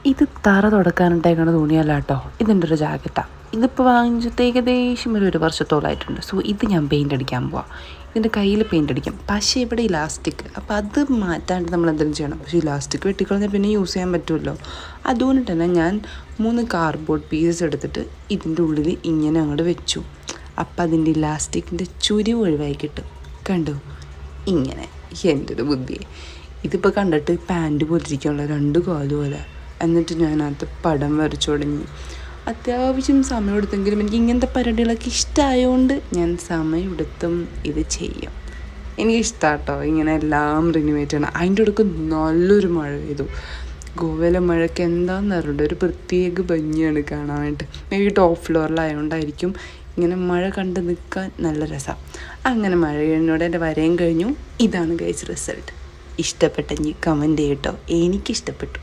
ഇത് തറ തുടക്കാനിട്ടേക്കണ തുണിയല്ല കേട്ടോ, ഇതിൻ്റെ ഒരു ജാക്കറ്റാണ്. ഇതിപ്പോൾ വാങ്ങിച്ചിട്ട് ഏകദേശം ഒരു വർഷത്തോളമായിട്ടുണ്ട്. സോ ഇത് ഞാൻ പെയിൻ്റ് അടിക്കാൻ പോവാം. ഇതിൻ്റെ കയ്യിൽ പെയിൻ്റ് അടിക്കാം. പക്ഷേ ഇവിടെ ഇലാസ്റ്റിക്, അപ്പോൾ അത് മാറ്റാണ്ട് നമ്മൾ എന്തെങ്കിലും ചെയ്യണം. പക്ഷേ ഇലാസ്റ്റിക് വെട്ടിക്കളഞ്ഞാൽ പിന്നെ യൂസ് ചെയ്യാൻ പറ്റുമല്ലോ. അതുകൊണ്ട് തന്നെ ഞാൻ 3 കാർഡ്ബോർഡ് പീസസ് എടുത്തിട്ട് ഇതിൻ്റെ ഉള്ളിൽ ഇങ്ങനെ അങ്ങോട്ട് വെച്ചു. അപ്പം അതിൻ്റെ ഇലാസ്റ്റിക്കിൻ്റെ ചുരിവ് ഒഴിവായി കിട്ടും. കണ്ടു? ഇങ്ങനെ. എൻ്റെ ഒരു ബുദ്ധി. ഇതിപ്പോൾ കണ്ടിട്ട് പാൻറ്റ് പോലിരിക്കാനുള്ള 2 കാല് പോലെ. എന്നിട്ട് ഞാനത് പടം വരച്ചു തുടങ്ങി. അത്യാവശ്യം സമയമെടുത്തെങ്കിലും എനിക്ക് ഇങ്ങനത്തെ പരിപാടികളൊക്കെ ഇഷ്ടമായതുകൊണ്ട് ഞാൻ സമയമെടുത്തും ഇത് ചെയ്യും. എനിക്കിഷ്ടമാണ് കേട്ടോ ഇങ്ങനെ എല്ലാം റിനുവേറ്റ് ചെയ്യണം. അതിൻ്റെ ഇടയ്ക്ക് നല്ലൊരു മഴ പെയ്തു. ഗോവയിലെ മഴയ്ക്ക് എന്താണെന്ന് അറിയണ്ട, ഒരു പ്രത്യേക ഭംഗിയാണ് കാണാനായിട്ട്. മേ ബി ടോപ്പ് ഫ്ലോറിലായതുകൊണ്ടായിരിക്കും ഇങ്ങനെ മഴ കണ്ട് നിൽക്കാൻ നല്ല രസമാണ്. അങ്ങനെ മഴ കഴിഞ്ഞോടെ എൻ്റെ വരയും കഴിഞ്ഞു. ഇതാണ് ഗൈസ് റിസൾട്ട്. ഇഷ്ടപ്പെട്ടെങ്കിൽ കമൻറ്റ് ചെയ്യട്ടോ. എനിക്കിഷ്ടപ്പെട്ടു.